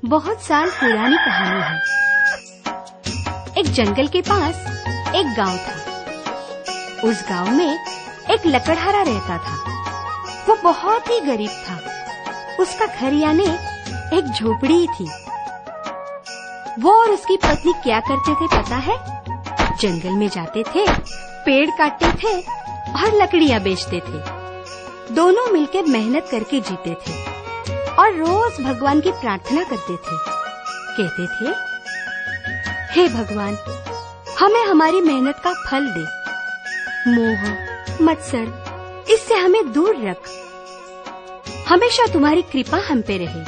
बहुत साल पुरानी कहानी है। एक जंगल के पास एक गांव था। उस गांव में एक लकड़हारा रहता था। वो बहुत ही गरीब था। उसका घर यानी एक झोपड़ी ही थी। वो और उसकी पत्नी क्या करते थे पता है? जंगल में जाते थे, पेड़ काटते थे और लकड़ियां बेचते थे। दोनों मिलकर मेहनत करके जीते थे और रोज भगवान की प्रार्थना करते थे। कहते थे, हे भगवान, हमें हमारी मेहनत का फल दे। मोह, मत्सर, इससे हमें दूर रख। हमेशा तुम्हारी कृपा हम पे रहे।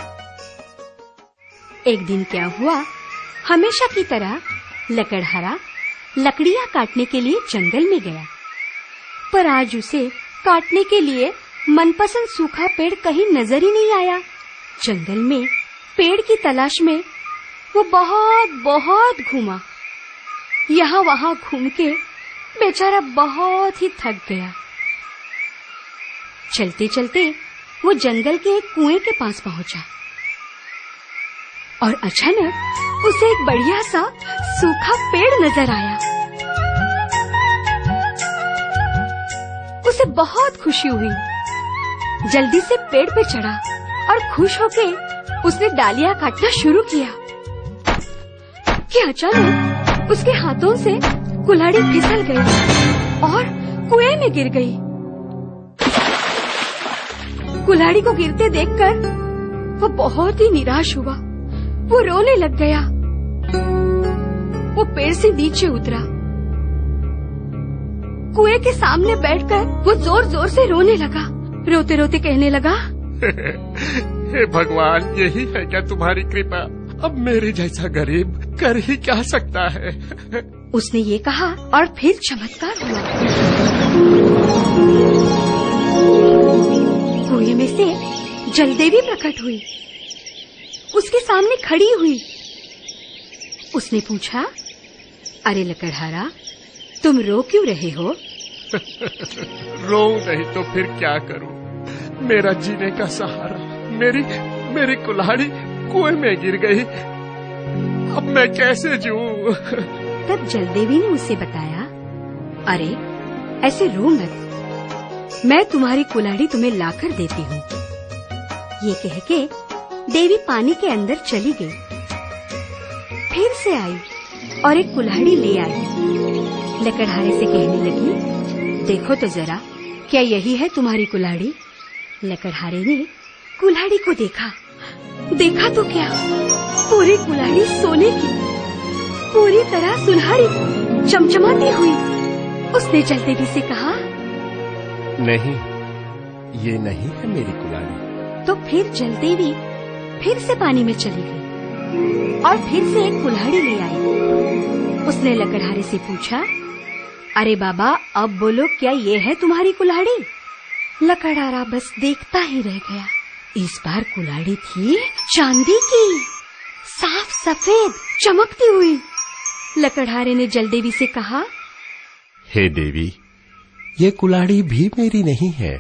एक दिन क्या हुआ, हमेशा की तरह लकड़हारा लकड़ियां काटने के लिए जंगल में गया। पर आज उसे काटने के लिए मनपसंद सूखा पेड़ कहीं नजर ही नहीं आया। जंगल में पेड़ की तलाश में वो बहुत घूमा। यहाँ वहाँ घूम के बेचारा बहुत ही थक गया। चलते चलते वो जंगल के एक कुएं के पास पहुंचा और अचानक उसे एक बढ़िया सा सूखा पेड़ नजर आया। उसे बहुत खुशी हुई। जल्दी से पेड़ पे चढ़ा और खुश होके उसने डालियां काटना शुरू किया कि अचानक उसके हाथों से कुल्हाड़ी फिसल गई और कुएं में गिर गई। कुल्हाड़ी को गिरते देखकर वो बहुत ही निराश हुआ। वो रोने लग गया। वो पेड़ से नीचे उतरा। कुएं के सामने बैठकर वो जोर जोर से रोने लगा। रोते रोते कहने लगा, हे भगवान, यही है क्या तुम्हारी कृपा? अब मेरे जैसा गरीब कर ही क्या सकता है? उसने ये कहा और फिर चमत्कार हुआ। कुएं में से जलदेवी प्रकट हुई। उसके सामने खड़ी हुई। उसने पूछा, अरे लकड़हारा, तुम रो क्यों रहे हो? रो नहीं तो फिर क्या करूं? मेरा जीने का सहारा, मेरी कुल्हाड़ी कुएं में गिर गई। अब मैं कैसे जीऊं? तब जलदेवी ने उसे बताया, अरे ऐसे रो मत, मैं तुम्हारी कुल्हाड़ी तुम्हें लाकर देती हूँ। ये कह के देवी पानी के अंदर चली गई। फिर से आई और एक कुल्हाड़ी ले आई। लकड़हारे से कहने लगी, देखो तो जरा, क्या यही है तुम्हारी कुल्हाड़ी? लकड़हारे ने कुल्हाड़ी को देखा तो क्या, पूरी कुल्हाड़ी सोने की, पूरी तरह सुनहरी, चमचमाती हुई। उसने जलदेवी से कहा, नहीं, ये नहीं है मेरी कुल्हाड़ी। तो फिर जलदेवी फिर से पानी में चली गई और फिर से एक कुल्हाड़ी ले आई। उसने लकड़हारे से पूछा, अरे बाबा, अब बोलो, क्या ये है तुम्हारी कुल्हाड़ी? लकड़हारा बस देखता ही रह गया। इस बार कुल्हाड़ी थी चांदी की, साफ सफेद, चमकती हुई। लकड़हारे ने जलदेवी से कहा, हे देवी, ये कुल्हाड़ी भी मेरी नहीं है।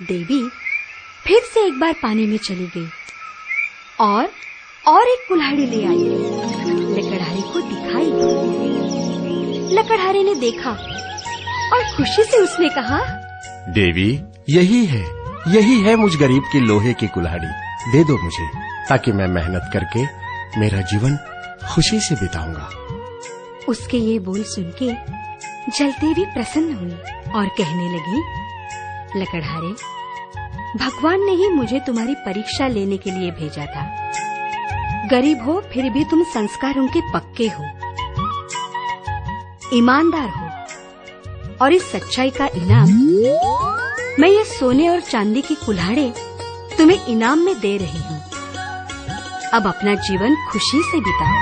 देवी फिर से एक बार पानी में चली गई और एक कुल्हाड़ी ले आई। लकड़हारे को दिखाई। लकड़हारे ने देखा और खुशी से उसने कहा, देवी, यही है मुझ गरीब की लोहे की कुल्हाड़ी। दे दो मुझे, ताकि मैं मेहनत करके मेरा जीवन खुशी से बिताऊंगा। उसके ये बोल सुन के जलदेवी प्रसन्न हुई और कहने लगी, लकड़हारे, भगवान ने ही मुझे तुम्हारी परीक्षा लेने के लिए भेजा था। गरीब हो फिर भी तुम संस्कारों के पक्के हो, ईमानदार हो, और इस सच्चाई का इनाम मैं ये सोने और चांदी की कुल्हाड़ी तुम्हें इनाम में दे रही हूँ। अब अपना जीवन खुशी से बिताओ।